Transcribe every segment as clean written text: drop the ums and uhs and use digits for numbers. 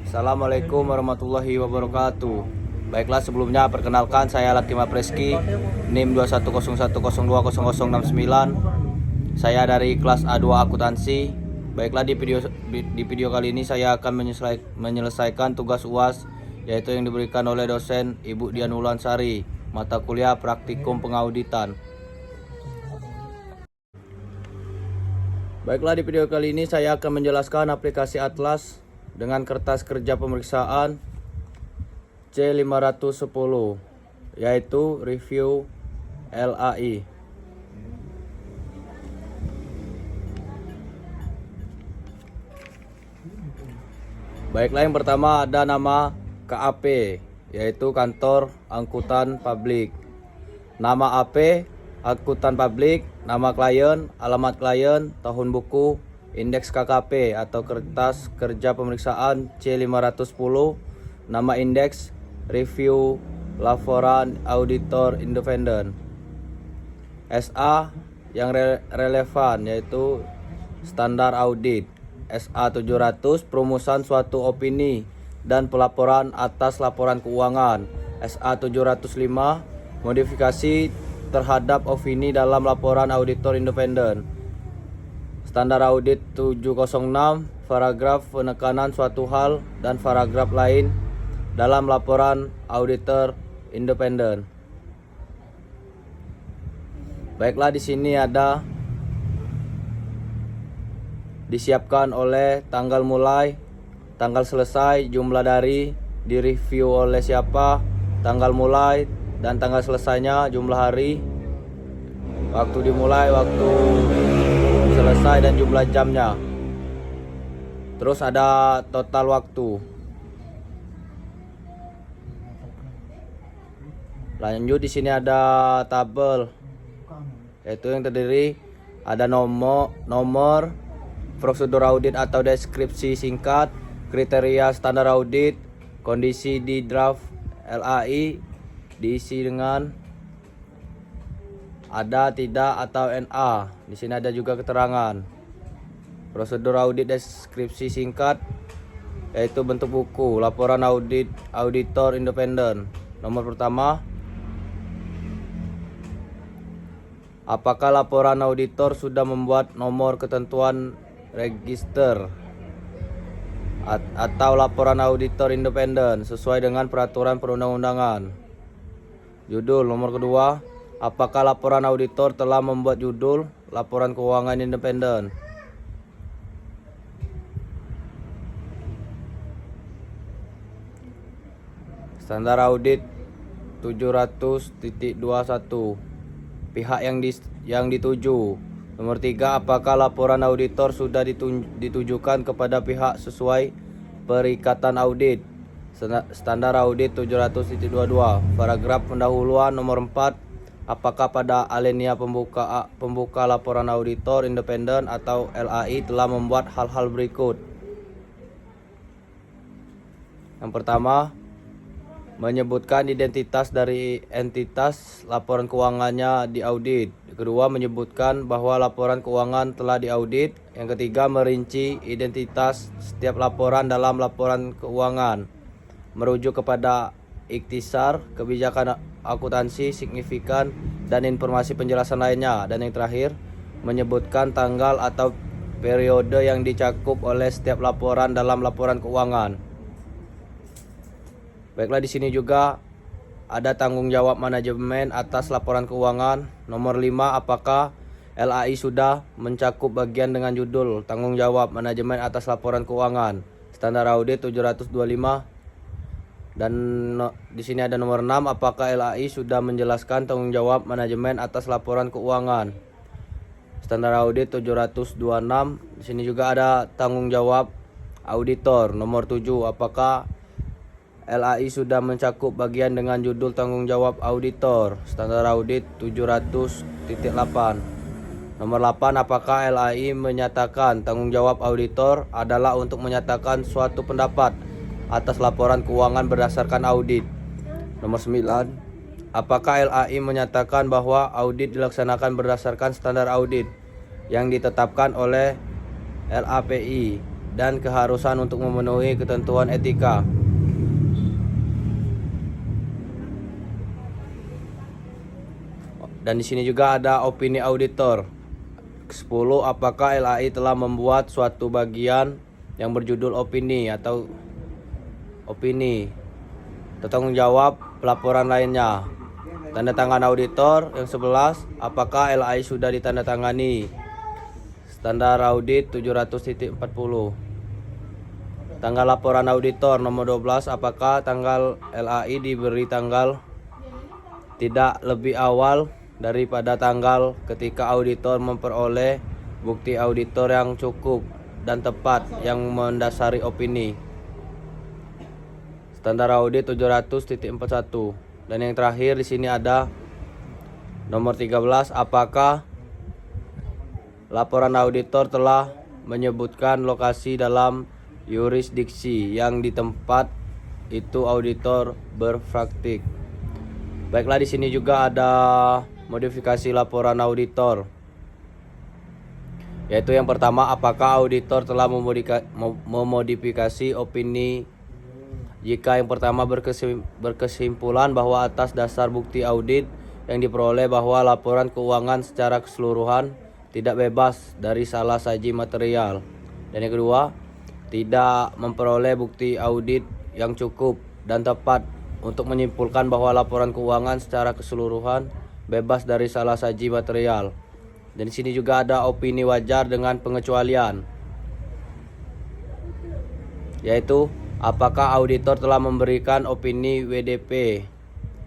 Assalamualaikum warahmatullahi wabarakatuh. Baiklah, sebelumnya perkenalkan saya Latima Preski, NIM 21010200069. Saya dari kelas A2 akuntansi. Baiklah, di video kali ini saya akan menyelesaikan tugas UAS, yaitu yang diberikan oleh dosen Ibu Dian Wulansari, mata kuliah praktikum pengauditan. Baiklah, di video kali ini saya akan menjelaskan aplikasi Atlas dengan kertas kerja pemeriksaan C510, yaitu review LAI. Baiklah, yang pertama ada nama KAP, yaitu Kantor Angkutan Publik. Nama AP, Angkutan Publik, nama klien, alamat klien, tahun buku, indeks KKP atau kertas kerja pemeriksaan C510, nama indeks, review laporan auditor independen. SA yang relevan yaitu standar audit. SA 700 perumusan suatu opini dan pelaporan atas laporan keuangan. SA 705 modifikasi terhadap opini dalam laporan auditor independen. Standar audit 706 paragraf penekanan suatu hal dan paragraf lain dalam laporan auditor independen. Baiklah, di sini ada disiapkan oleh tanggal mulai, tanggal selesai, jumlah dari, direview oleh siapa, tanggal mulai dan tanggal selesainya, jumlah hari, waktu dimulai, waktu selesai dan jumlah jamnya. Terus ada total waktu. Lanjut, di sini ada tabel, yaitu yang terdiri ada nomor prosedur audit atau deskripsi singkat, kriteria standar audit, kondisi di draft LAI, diisi dengan ada, tidak, atau NA. Di sini ada juga keterangan. Prosedur audit deskripsi singkat, yaitu bentuk buku, laporan audit auditor independen. Nomor pertama, apakah laporan auditor sudah membuat nomor ketentuan register atau laporan auditor independen sesuai dengan peraturan perundang-undangan. Judul. Nomor kedua, apakah laporan auditor telah membuat judul laporan keuangan independen. Standar audit 700.21, pihak yang dituju. Nomor 3, apakah laporan auditor sudah ditujukan kepada pihak sesuai perikatan audit. Standar audit 700.22, paragraf pendahuluan. Nomor 4, apakah pada alinea pembuka laporan auditor independen atau LAI telah membuat hal-hal berikut. Yang pertama, menyebutkan identitas dari entitas laporan keuangannya diaudit. Kedua, menyebutkan bahwa laporan keuangan telah diaudit. Yang ketiga, merinci identitas setiap laporan dalam laporan keuangan, merujuk kepada ikhtisar, kebijakan akuntansi signifikan, dan informasi penjelasan lainnya. Dan yang terakhir, menyebutkan tanggal atau periode yang dicakup oleh setiap laporan dalam laporan keuangan. Baiklah, di sini juga ada tanggung jawab manajemen atas laporan keuangan. Nomor 5, apakah LAI sudah mencakup bagian dengan judul tanggung jawab manajemen atas laporan keuangan. Standar audit 725. Dan di sini ada nomor 6, apakah LAI sudah menjelaskan tanggung jawab manajemen atas laporan keuangan. Standar audit 726. Di sini juga ada tanggung jawab auditor. Nomor 7, apakah LAI sudah mencakup bagian dengan judul tanggung jawab auditor. Standar audit 700.8. Nomor 8, apakah LAI menyatakan tanggung jawab auditor adalah untuk menyatakan suatu pendapat atas laporan keuangan berdasarkan audit. Nomor 9, apakah LAI menyatakan bahwa audit dilaksanakan berdasarkan standar audit yang ditetapkan oleh LAPI. dan keharusan untuk memenuhi ketentuan etika. Dan di sini juga ada opini auditor. 10. Apakah LAI telah membuat suatu bagian yang berjudul opini atau tanggung jawab pelaporan lainnya? Tanda tangan auditor. Yang 11. Apakah LAI sudah ditandatangani standar audit 700.40? Tanggal laporan auditor. Nomor 12. Apakah tanggal LAI diberi tanggal tidak lebih awal daripada tanggal ketika auditor memperoleh bukti auditor yang cukup dan tepat yang mendasari opini. Standar audit 700.41. Dan yang terakhir di sini ada nomor 13. Apakah laporan auditor telah menyebutkan lokasi dalam yurisdiksi yang di tempat itu auditor berpraktik? Baiklah, di sini juga ada modifikasi laporan auditor, yaitu yang pertama, apakah auditor telah memodifikasi opini jika yang pertama berkesimpulan bahwa atas dasar bukti audit yang diperoleh bahwa laporan keuangan secara keseluruhan tidak bebas dari salah saji material, dan yang kedua, tidak memperoleh bukti audit yang cukup dan tepat untuk menyimpulkan bahwa laporan keuangan secara keseluruhan bebas dari salah saji material. Dan di sini juga ada opini wajar dengan pengecualian, yaitu apakah auditor telah memberikan opini WDP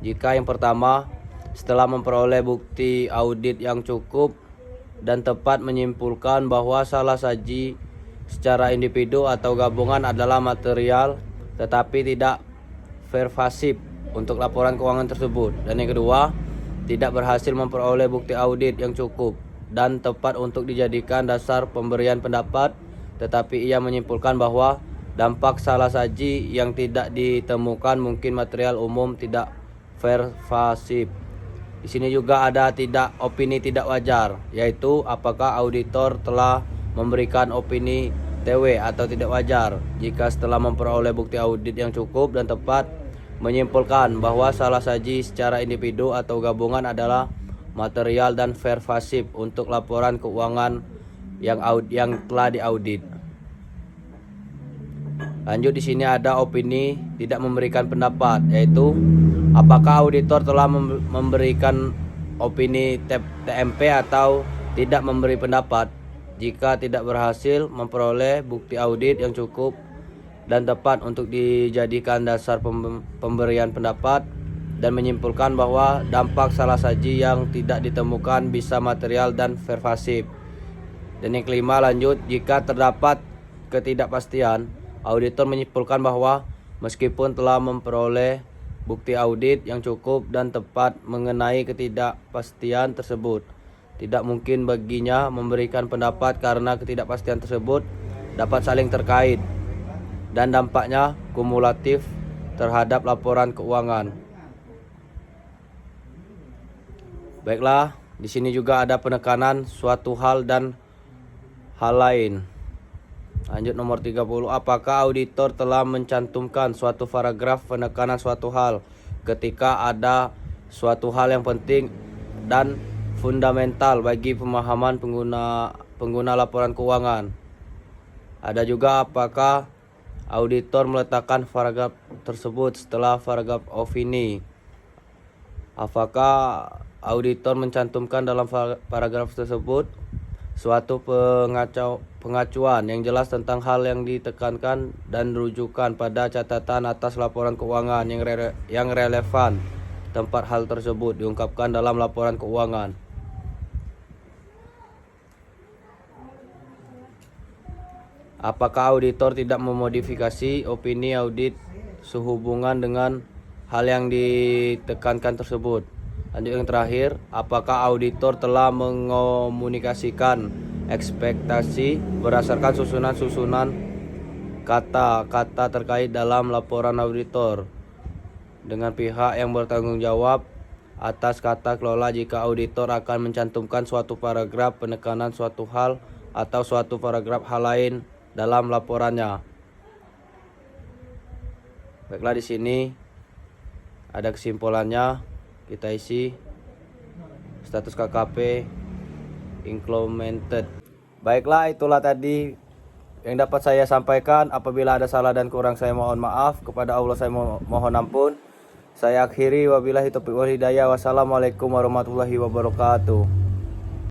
jika yang pertama, setelah memperoleh bukti audit yang cukup dan tepat menyimpulkan bahwa salah saji secara individu atau gabungan adalah material tetapi tidak pervasif untuk laporan keuangan tersebut. Dan yang kedua, tidak berhasil memperoleh bukti audit yang cukup dan tepat untuk dijadikan dasar pemberian pendapat, tetapi ia menyimpulkan bahwa dampak salah saji yang tidak ditemukan mungkin material umum tidak pervasif. Di sini juga ada opini tidak wajar, yaitu apakah auditor telah memberikan opini TW atau tidak wajar jika setelah memperoleh bukti audit yang cukup dan tepat menyimpulkan bahwa salah saji secara individu atau gabungan adalah material dan pervasif untuk laporan keuangan yang telah diaudit. Lanjut, di sini ada opini tidak memberikan pendapat, yaitu apakah auditor telah memberikan opini TMP atau tidak memberi pendapat jika tidak berhasil memperoleh bukti audit yang cukup dan tepat untuk dijadikan dasar pemberian pendapat dan menyimpulkan bahwa dampak salah saji yang tidak ditemukan bisa material dan pervasif. Dan yang kelima, lanjut, jika terdapat ketidakpastian, auditor menyimpulkan bahwa meskipun telah memperoleh bukti audit yang cukup dan tepat mengenai ketidakpastian tersebut, tidak mungkin baginya memberikan pendapat karena ketidakpastian tersebut dapat saling terkait dan dampaknya kumulatif terhadap laporan keuangan. Baiklah, di sini juga ada penekanan suatu hal dan hal lain. Lanjut, nomor 30. Apakah auditor telah mencantumkan suatu paragraf penekanan suatu hal ketika ada suatu hal yang penting dan fundamental bagi pemahaman pengguna laporan keuangan? Ada juga apakah auditor meletakkan paragraf tersebut setelah paragraf opini? Apakah auditor mencantumkan dalam paragraf tersebut suatu pengacuan yang jelas tentang hal yang ditekankan dan rujukan pada catatan atas laporan keuangan yang relevan tempat hal tersebut diungkapkan dalam laporan keuangan? Apakah auditor tidak memodifikasi opini audit sehubungan dengan hal yang ditekankan tersebut? Lanjut, yang terakhir, apakah auditor telah mengomunikasikan ekspektasi berdasarkan susunan kata-kata terkait dalam laporan auditor dengan pihak yang bertanggung jawab atas kata kelola jika auditor akan mencantumkan suatu paragraf penekanan suatu hal atau suatu paragraf hal lain dalam laporannya. Baiklah, di sini ada kesimpulannya. Kita isi status KKP implemented. Baiklah, itulah tadi yang dapat saya sampaikan. Apabila ada salah dan kurang, saya mohon maaf. Kepada Allah saya mohon ampun. Saya akhiri, wabillahi taufiq wal hidayah. Wassalamualaikum warahmatullahi wabarakatuh.